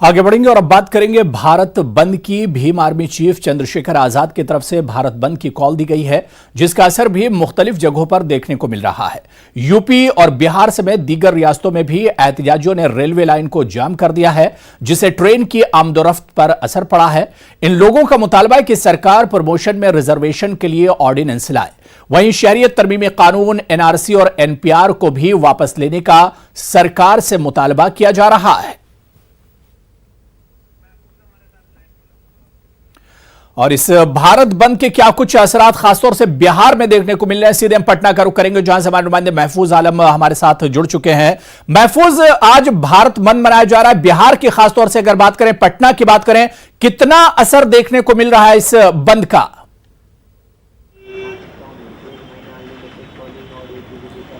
आगे बढ़ेंगे और अब बात करेंगे भारत बंद की। भीम आर्मी चीफ चंद्रशेखर आजाद की तरफ से भारत बंद की कॉल दी गई है, जिसका असर भी मुख्तलिफ जगहों पर देखने को मिल रहा है। यूपी और बिहार समेत दीगर रियासतों में भी एहतजाजियों ने रेलवे लाइन को जाम कर दिया है, जिससे ट्रेन की आमदोरफ्त पर असर पड़ा है। इन लोगों का मुतालबा है कि सरकार प्रमोशन में रिजर्वेशन के लिए ऑर्डिनेंस लाए। वहीं शहरियत तरमीमी कानून, एनआरसी और एनपीआर को भी वापस लेने का सरकार से मुतालबा किया जा रहा है। और इस भारत बंद के क्या कुछ असरात खासतौर से बिहार में देखने को मिल रहे हैं, सीधे हम पटना का रुख करेंगे, जहां से हमारे नुमाइंदे महफूज आलम हमारे साथ जुड़ चुके हैं। महफूज, आज भारत बंद मनाया जा रहा है, बिहार की खासतौर से अगर बात करें, पटना की बात करें, कितना असर देखने को मिल रहा है इस बंद का?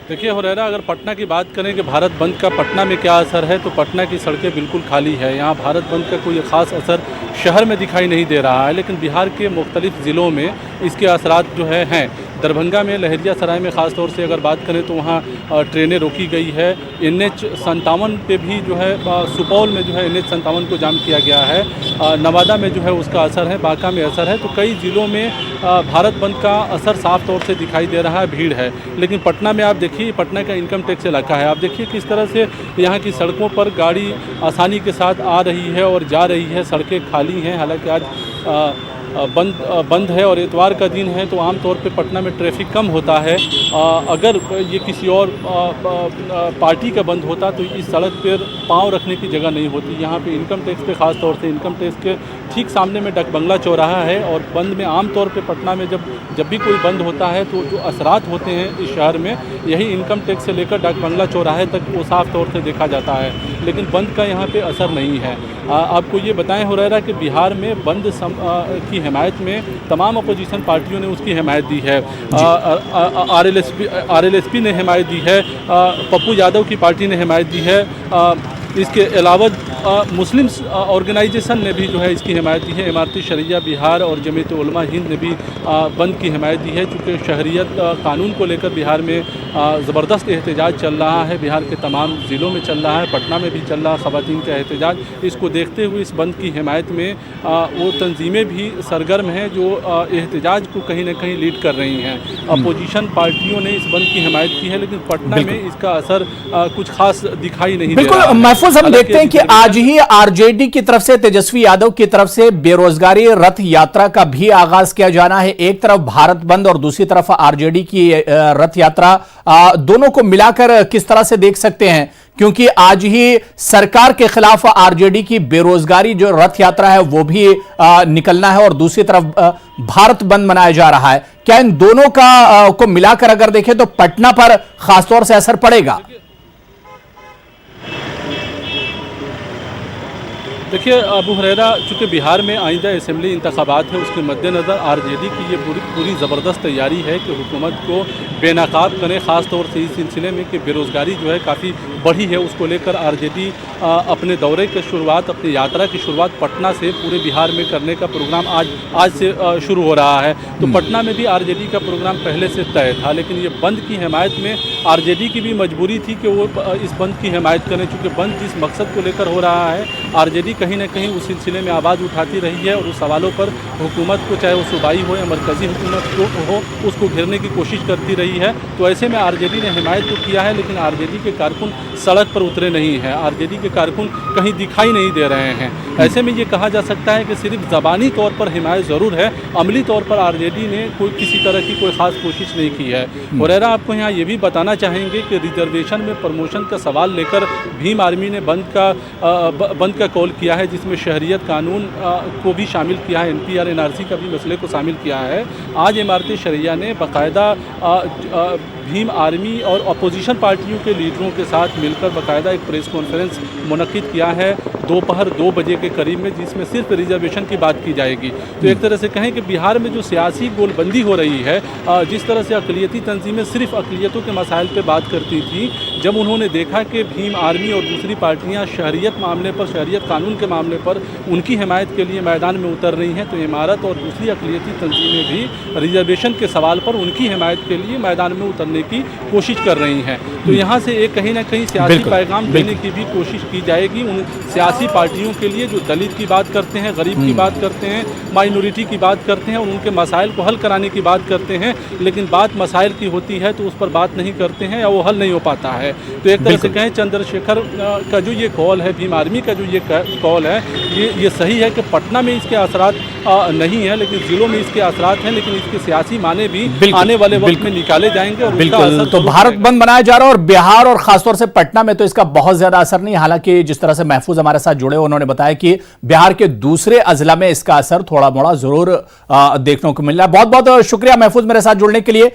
देखिए हुरैरा, अगर पटना की बात करें कि भारत बंद का पटना में क्या असर है, तो पटना की सड़कें बिल्कुल खाली है। यहाँ भारत बंद का कोई ख़ास असर शहर में दिखाई नहीं दे रहा है, लेकिन बिहार के मुख्तलिफ ज़िलों में इसके असरात जो हैं। दरभंगा में लहरिया सराय में ख़ास तौर से अगर बात करें तो वहाँ ट्रेनें रोकी गई है। NH57 पे भी जो है, सुपौल में जो है NH57 को जाम किया गया है। नवादा में जो है उसका असर है, बांका में असर है। तो कई ज़िलों में भारत बंद का असर साफ तौर से दिखाई दे रहा है, भीड़ है। लेकिन पटना में आप देखिए, पटना का इनकम टैक्स इलाका है, आप देखिए किस तरह से यहाँ की सड़कों पर गाड़ी आसानी के साथ आ रही है और जा रही है। सड़कें खाली हैं, हालांकि आज बंद है और इतवार का दिन है, तो आमतौर पे पटना में ट्रैफिक कम होता है। अगर ये किसी और पार्टी का बंद होता तो इस सड़क पर पाँव रखने की जगह नहीं होती। यहाँ पे इनकम टैक्स पे ख़ास तौर से इनकम टैक्स के ठीक सामने में डक बंगला चौराहा है। और बंद में आमतौर पे पटना में जब भी कोई बंद होता है तो जो असरात होते हैं इस शहर में, यही इनकम टैक्स से लेकर डक बंगला चौराहे तक वो साफ़ तौर से देखा जाता है। लेकिन बंद का यहाँ पर असर नहीं है। आपको ये बताएं हो रहा है कि बिहार में बंद की हिमायत में तमाम अपोजिशन पार्टियों ने उसकी हिमायत दी है। RLSP ने हिमायत दी है, पप्पू यादव की पार्टी ने हिमायत दी है। इसके अलावा मुस्लिम ऑर्गेनाइजेशन ने भी जो है इसकी हिमायत दी है। इमारती शरिया बिहार और जमीयत उलमा हिंद ने भी बंद की हिमायत दी है, चूँकि शहरियत कानून को लेकर बिहार में ज़बरदस्त एहतजाज चल रहा है। बिहार के तमाम ज़िलों में चल रहा है, पटना में भी चल रहा है ख़वातीन का एहतजाज। इसको देखते हुए इस बंद की हिमायत में वो तंजीमें भी सरगर्म हैं जो एहतजाज को कहीं ना कहीं लीड कर रही हैं। अपोजिशन पार्टियों ने इस बंद की हिमायत की है, लेकिन पटना में इसका असर कुछ खास दिखाई नहीं दे रहा है। महफूज, हम देखते हैं कि आज ही आरजेडी की तरफ से, तेजस्वी यादव की तरफ से बेरोजगारी रथ यात्रा का भी आगाज किया जाना है। एक तरफ भारत बंद और दूसरी तरफ आरजेडी की रथ यात्रा, दोनों को मिलाकर किस तरह से देख सकते हैं? क्योंकि आज ही सरकार के खिलाफ आरजेडी की बेरोजगारी जो रथ यात्रा है वो भी निकलना है और दूसरी तरफ भारत बंद मनाया जा रहा है। क्या इन दोनों का को मिलाकर अगर देखें तो पटना पर खासतौर से असर पड़ेगा? देखिए अबू हुरैरा, चूँकि बिहार में आइंदा असेंबली इंतखाबात है, उसके मद्देनज़र आरजेडी की ये पूरी ज़बरदस्त तैयारी है कि हुकूमत को बेनकाब करें, ख़ास तौर से इस सिलसिले में कि बेरोज़गारी जो है काफ़ी बढ़ी है। उसको लेकर आरजेडी अपने दौरे की शुरुआत, अपनी यात्रा की शुरुआत पटना से पूरे बिहार में करने का प्रोग्राम आज से शुरू हो रहा है। तो पटना में भी आरजेडी का प्रोग्राम पहले से तय था, लेकिन ये बंद की हिमायत में आरजेडी की भी मजबूरी थी कि वो इस बंद की हिमायत करें, चूँकि बंद जिस मकसद को लेकर हो रहा है, आरजेडी कहीं ना कहीं उस सिलसिले में आवाज़ उठाती रही है और उस सवालों पर हुकूमत को, चाहे वो सूबाई हो या मरकज़ी हुकूमत को हो, उसको घेरने की कोशिश करती रही है। तो ऐसे में आरजेडी ने हिमायत तो किया है, लेकिन आरजेडी के कारकुन सड़क पर उतरे नहीं हैं, आरजेडी के कारकुन कहीं दिखाई नहीं दे रहे हैं। ऐसे में ये कहा जा सकता है कि सिर्फ ज़बानी तौर पर हिमायत ज़रूर है, अमली तौर पर आरजेडी ने किसी तरह की कोई ख़ास कोशिश नहीं की है। हुरैरा, आपको यहाँ ये भी बताना चाहेंगे कि रिजर्वेशन में प्रमोशन का सवाल लेकर भीम आर्मी ने बंद का कॉल किया है, जिसमें शहरियत कानून को भी शामिल किया है, NPR NRC का भी मसले को शामिल किया है। आज इमारती शरिया ने बाकायदा भीम आर्मी और अपोजिशन पार्टियों के लीडरों के साथ मिलकर बाकायदा एक प्रेस कॉन्फ्रेंस मुनक्किद किया है दोपहर 2 बजे के करीब में, जिसमें सिर्फ रिजर्वेशन की बात की जाएगी। तो एक तरह से कहें कि बिहार में जो सियासी गोलबंदी हो रही है, जिस तरह से अक़लियती तंजीमें सिर्फ अक़लियतों के मसाइल पर बात करती थी, जब उन्होंने देखा कि भीम आर्मी और दूसरी पार्टियां शहरियत मामले पर, शहरियत कानून के मामले पर उनकी हिमायत के लिए मैदान में उतर रही हैं, तो इमारत और दूसरी अक़लियती तंजीमें भी रिजर्वेशन के सवाल पर उनकी हिमायत के लिए मैदान में उतरने की कोशिश कर रही हैं। तो यहाँ से एक कहीं ना कहीं सियासी पैगाम देने की भी कोशिश की जाएगी उन सियासी पार्टियों के लिए जो दलित की बात करते हैं, गरीब की बात करते हैं, माइनॉरिटी की बात करते हैं और उनके मसाइल को हल कराने की बात करते हैं, लेकिन बात मसाइल की होती है तो उस पर बात नहीं करते हैं या वो हल नहीं हो पाता है। तो एक तरह से कहें चंद्रशेखर का जो ये कॉल है, भीम आर्मी का जो ये कॉल है, ये सही है कि पटना में इसके असरात नहीं है, लेकिन जिलों में इसके असरात हैं, लेकिन इसके सियासी माने भी आने वाले वक्त में निकाले जाएंगे। और बिल्कुल, तो भारत बंद बनाया जा रहा है और बिहार और खासतौर से पटना में तो इसका बहुत ज्यादा असर नहीं। हालांकि जिस तरह से महफूज हमारे साथ जुड़े उन्होंने बताया कि बिहार के दूसरे अजला में इसका असर थोड़ा मोड़ा जरूर देखने को मिल रहा है। बहुत बहुत शुक्रिया महफूज मेरे साथ जुड़ने के लिए।